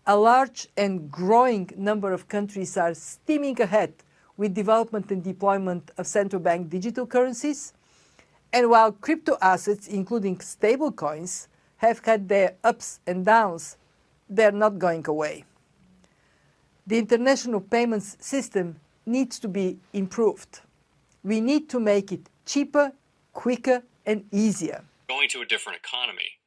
A large and growing number of countries are steaming ahead with development and deployment of central bank digital currencies. And while crypto assets, including stablecoins, have had their ups and downs, they're not going away. The international payments system needs to be improved. We need to make it cheaper, quicker, and easier. Going to a different economy,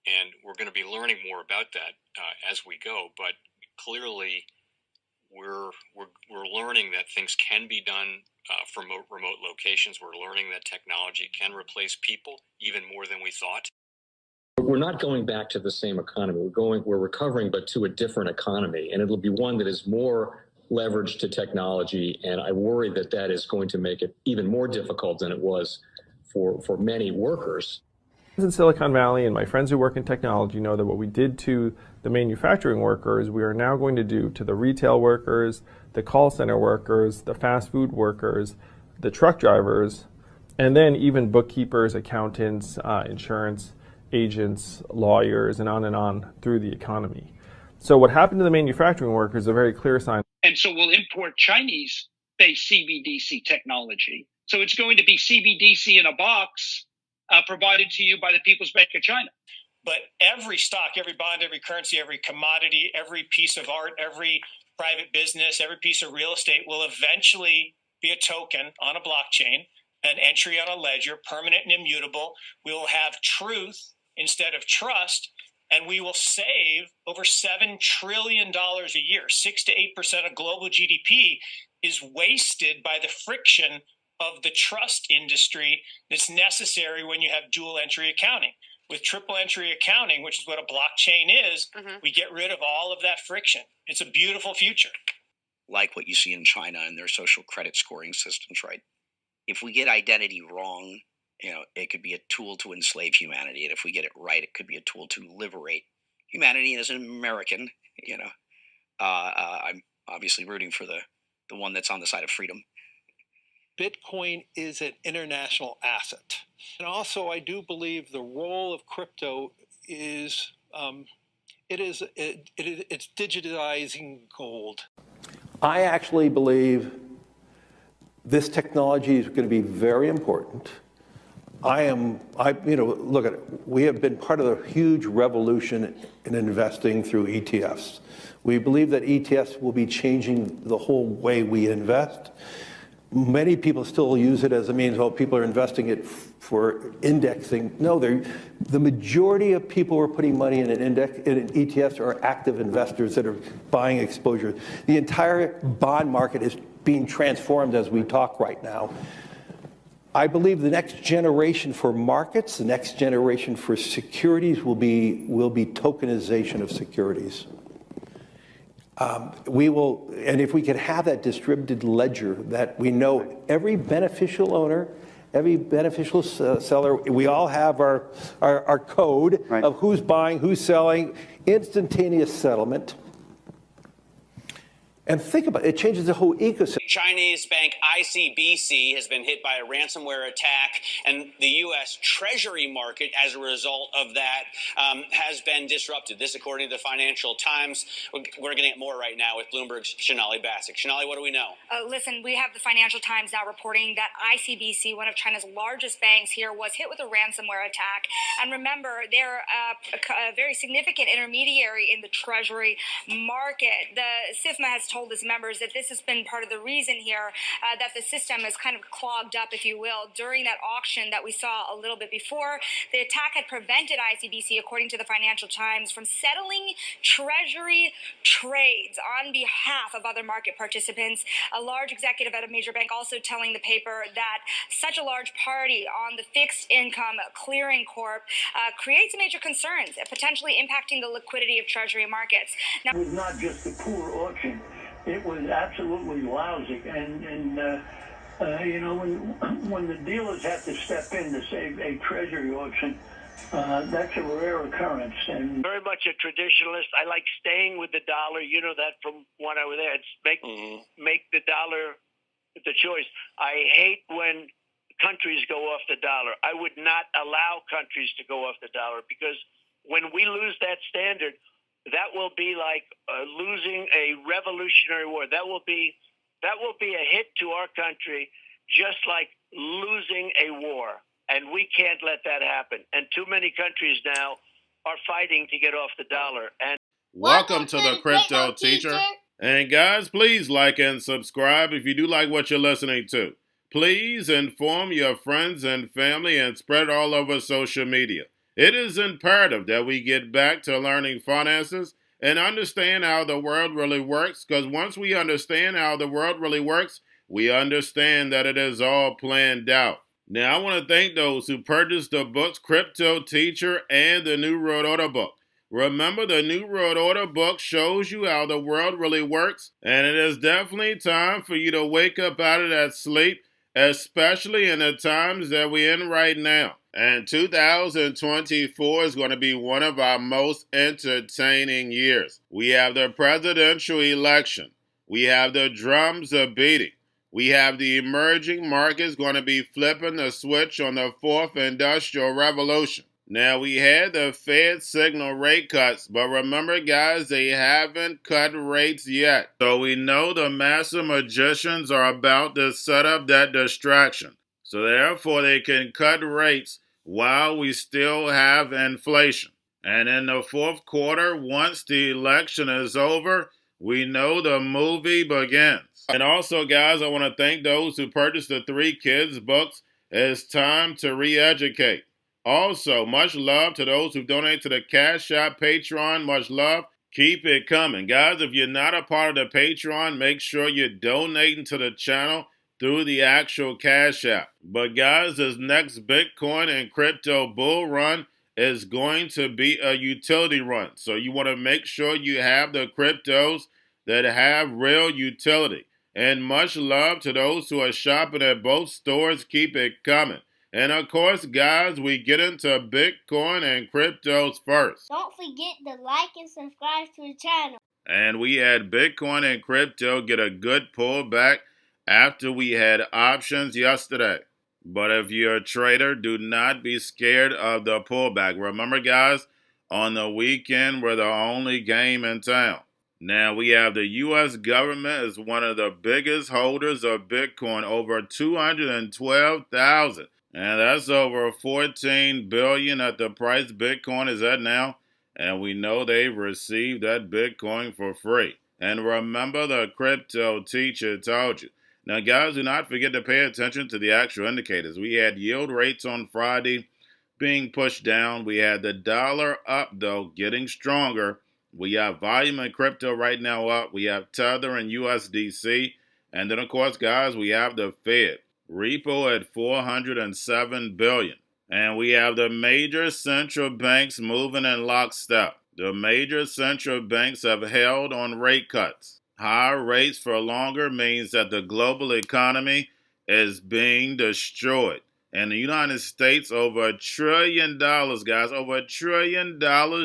and we're going to be learning more about that as we go. But clearly, we're learning that things can be done from remote locations. We're learning that technology can replace people even more than we thought. We're not going back to the same economy. We're recovering, but to a different economy, and it'll be one that is more leveraged to technology. And I worry that that is going to make it even more difficult than it was for many workers. In Silicon Valley, and my friends who work in technology know that what we did to the manufacturing workers, we are now going to do to the retail workers, the call center workers, the fast food workers, the truck drivers, and then even bookkeepers, accountants, insurance agents, lawyers, and on through the economy. So what happened to the manufacturing workers is a very clear sign. And so we'll import Chinese-based CBDC technology. So it's going to be CBDC in a box provided to you by the People's Bank of China. But every stock, every bond, every currency, every commodity, every piece of art, every private business, every piece of real estate will eventually be a token on a blockchain, an entry on a ledger, permanent and immutable. We will have truth instead of trust, and we will save over $7 trillion a year. 6 to 8% of global GDP is wasted by the friction of the trust industry that's necessary when you have dual entry accounting. With triple entry accounting, which is what a blockchain is, we get rid of all of that friction. It's a beautiful future. Like what you see in China and their social credit scoring systems, right? If we get identity wrong, it could be a tool to enslave humanity. And if we get it right, it could be a tool to liberate humanity. And as an American, I'm obviously rooting for the one that's on the side of freedom. Bitcoin is an international asset. And also, I do believe the role of crypto is, it's digitizing gold. I actually believe this technology is going to be very important. Look at it. We have been part of a huge revolution in investing through ETFs. We believe that ETFs will be changing the whole way we invest. Many people still use it as a means, people are investing it for indexing. No, the majority of people who are putting money in in ETFs are active investors that are buying exposure. The entire bond market is being transformed as we talk right now. I believe the next generation for markets, the next generation for securities will be tokenization of securities. And if we could have that distributed ledger that we know every beneficial owner, every beneficial seller, we all have our code of who's buying, who's selling, instantaneous settlement. And think about it, it changes the whole ecosystem. Chinese bank ICBC has been hit by a ransomware attack, and the U.S. Treasury market, as a result of that, has been disrupted. This, according to the Financial Times. We're getting it more right now with Bloomberg's Shonali Bassick. Shonali, what do we know? Listen, we have the Financial Times now reporting that ICBC, one of China's largest banks here, was hit with a ransomware attack. And remember, they're a very significant intermediary in the Treasury market. The SIFMA has told its members that this has been part of the reason here that the system is kind of clogged up, if you will, during that auction that we saw a little bit before. The attack had prevented ICBC, according to the Financial Times, from settling Treasury trades on behalf of other market participants. A large executive at a major bank also telling the paper that such a large party on the fixed income clearing corp creates major concerns, potentially impacting the liquidity of Treasury markets. Now, it was not just a poor auction. It was absolutely lousy, and when the dealers have to step in to save a treasury auction, that's a rare occurrence. And very much a traditionalist. I like staying with the dollar. You know that from when I was there. It's make the dollar the choice. I hate when countries go off the dollar. I would not allow countries to go off the dollar, because when we lose that standard, that will be like losing a revolutionary war. That will be a hit to our country, just like losing a war. And we can't let that happen. And too many countries now are fighting to get off the dollar. And welcome to the Crypto Teacher. And guys, please like and subscribe if you do like what you're listening to. Please inform your friends and family and spread it all over social media. It is imperative that we get back to learning finances and understand how the world really works, because once we understand how the world really works, we understand that it is all planned out. Now, I want to thank those who purchased the books Cryptoteacher and the New World Order book. Remember, the New World Order book shows you how the world really works, and it is definitely time for you to wake up out of that sleep, especially in the times that we're in right now. And 2024 is going to be one of our most entertaining years. We have the presidential election. We have the drums are beating. We have the emerging markets going to be flipping the switch on the fourth industrial revolution. Now, we had the Fed signal rate cuts, but remember, guys, they haven't cut rates yet. So we know the master magicians are about to set up that distraction. So therefore, they can cut rates while we still have inflation. And in the fourth quarter, once the election is over, we know the movie begins. And also, guys, I want to thank those who purchased the 3 Kids books. It's time to re-educate. Also, much love to those who donate to the Cash App, Patreon. Much love. Keep it coming. Guys, if you're not a part of the Patreon, make sure you're donating to the channel through the actual Cash App. But guys, this next Bitcoin and crypto bull run is going to be a utility run. So you want to make sure you have the cryptos that have real utility. And much love to those who are shopping at both stores. Keep it coming. And of course, guys, we get into Bitcoin and cryptos first. Don't forget to like and subscribe to the channel. And we had Bitcoin and crypto get a good pullback after we had options yesterday. But if you're a trader, do not be scared of the pullback. Remember, guys, on the weekend, we're the only game in town. Now, we have the U.S. government is one of the biggest holders of Bitcoin, over 212,000. And that's over $14 billion at the price Bitcoin is at now. And we know they've received that Bitcoin for free. And remember, the Crypto Teacher told you. Now, guys, do not forget to pay attention to the actual indicators. We had yield rates on Friday being pushed down. We had the dollar up, though, getting stronger. We have volume in crypto right now up. We have Tether and USDC. And then, of course, guys, we have the Fed. Repo at $407 billion. And we have the major central banks moving in lockstep. The major central banks have held on rate cuts. Higher rates for longer means that the global economy is being destroyed. In the United States, over $1 trillion, guys, over $1 trillion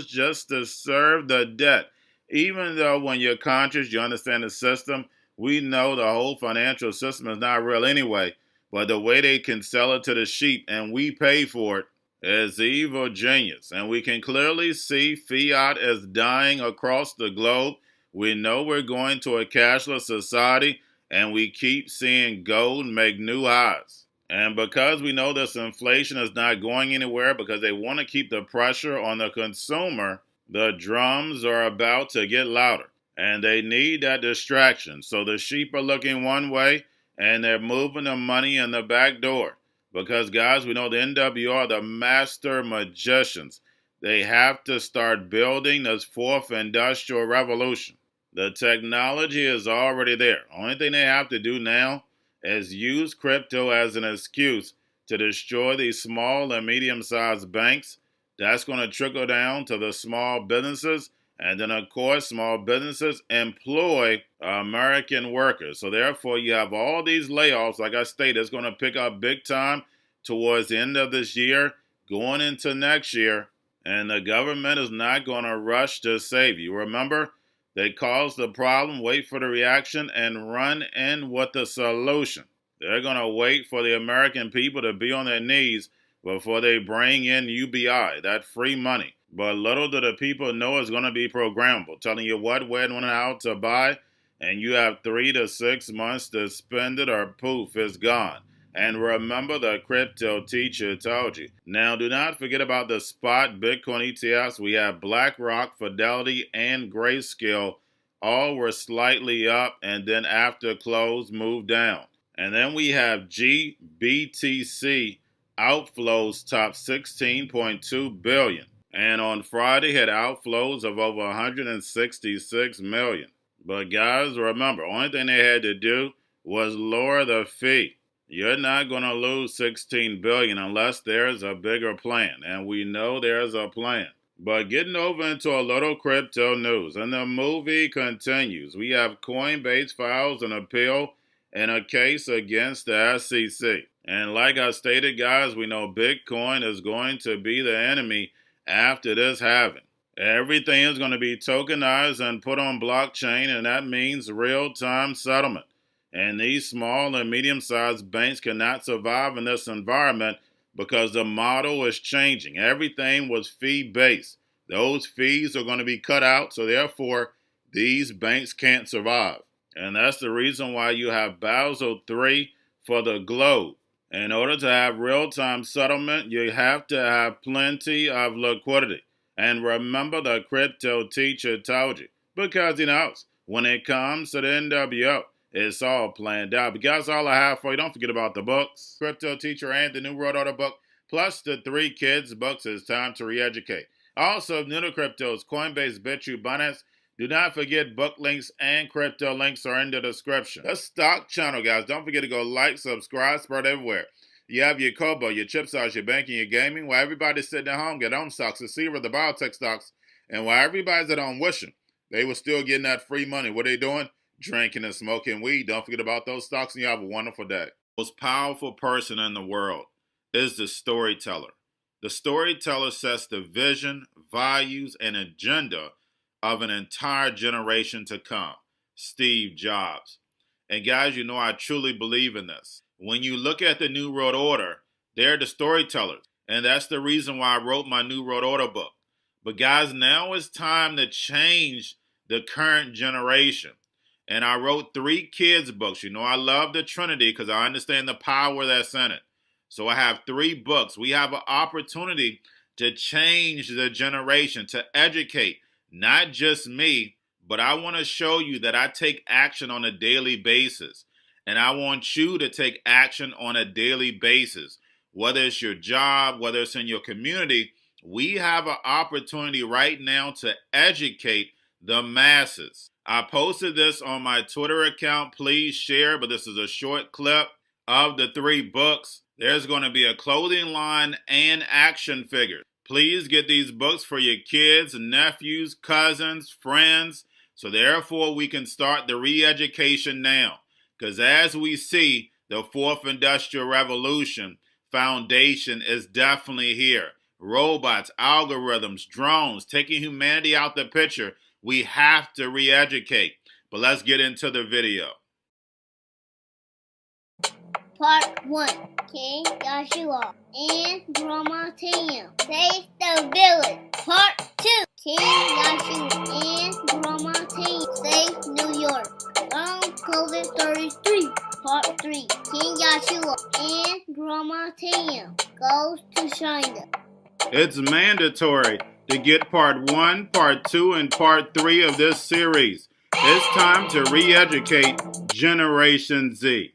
just to serve the debt. Even though when you're conscious, you understand the system, we know the whole financial system is not real anyway. But the way they can sell it to the sheep and we pay for it is evil genius. And we can clearly see fiat is dying across the globe. We know we're going to a cashless society, and we keep seeing gold make new highs. And because we know this inflation is not going anywhere because they want to keep the pressure on the consumer, the drums are about to get louder. And they need that distraction. So the sheep are looking one way, and they're moving the money in the back door. Because, guys, we know the NWO are the master magicians. They have to start building this fourth industrial revolution. The technology is already there. Only thing they have to do now is use crypto as an excuse to destroy these small and medium-sized banks. That's going to trickle down to the small businesses. And then, of course, small businesses employ American workers. So therefore, you have all these layoffs. Like I stated, it's going to pick up big time towards the end of this year, going into next year. And the government is not going to rush to save you. Remember, they cause the problem, wait for the reaction, and run in with the solution. They're going to wait for the American people to be on their knees before they bring in UBI, that free money. But little do the people know it's going to be programmable, telling you what, when, and how to buy, and you have 3 to 6 months to spend it or poof, it's gone. And remember, the crypto teacher told you. Now, do not forget about the spot Bitcoin ETFs. We have BlackRock, Fidelity, and Grayscale. All were slightly up, and then after close, moved down. And then we have GBTC outflows top 16.2 billion. And on Friday had outflows of over 166 million. But guys, remember, only thing they had to do was lower the fee. You're not going to lose 16 billion unless there's a bigger plan, and we know there's a plan. But getting over into a little crypto news, and the movie continues. We have Coinbase files an appeal in a case against the SEC. And like I stated, guys, we know Bitcoin is going to be the enemy after this halving. Everything is going to be tokenized and put on blockchain, and that means real-time settlement. And these small and medium-sized banks cannot survive in this environment because the model is changing. Everything was fee-based. Those fees are going to be cut out, so therefore, these banks can't survive. And that's the reason why you have Basel III for the globe. In order to have real-time settlement, you have to have plenty of liquidity. And remember, the crypto teacher told you, because he knows when it comes to the NWO, it's all planned out. But guys, all I have for you, don't forget about the books, Crypto Teacher and the new World Order book, plus the 3 kids books. It's time to re-educate. Also, new to cryptos, Coinbase, Bitrue, Binance. Do not forget book links and crypto links are in the description. The stock channel, guys. Don't forget to go like, subscribe, spread everywhere. You have your Kobo, your chip stocks, your banking, your gaming. While everybody's sitting at home, get home stocks, the Seaver, the biotech stocks. And while everybody's at home wishing they were still getting that free money, what are they doing? Drinking and smoking weed. Don't forget about those stocks, and you have a wonderful day. The most powerful person in the world is the storyteller. The storyteller sets the vision, values, and agenda of an entire generation to come. Steve Jobs. And guys, you know I truly believe in this. When you look at the New World Order, they're the storytellers. And that's the reason why I wrote my New World Order book. But guys, now it's time to change the current generation. And I wrote 3 kids books. You know, I love the Trinity because I understand the power that's in it. So I have 3 books. We have an opportunity to change the generation, to educate, not just me, but I want to show you that I take action on a daily basis. And I want you to take action on a daily basis. Whether it's your job, whether it's in your community, we have an opportunity right now to educate the masses. I posted this on my Twitter account. Please share, but this is a short clip of the 3 books. There's going to be a clothing line and action figures. Please get these books for your kids, nephews, cousins, friends, so therefore we can start the re-education now. Because as we see, the 4th Industrial Revolution foundation is definitely here. Robots, algorithms, drones, taking humanity out the picture. We have to re-educate. But let's get into the video. Part 1. King Joshua and Drama Tam save the village. Part 2. King Joshua and Drama Tam save New York from COVID Stories 3. Part 3. King Joshua and Drama Tam goes to China. It's mandatory to get part 1, part 2, and part 3 of this series. It's time to re-educate Generation Z.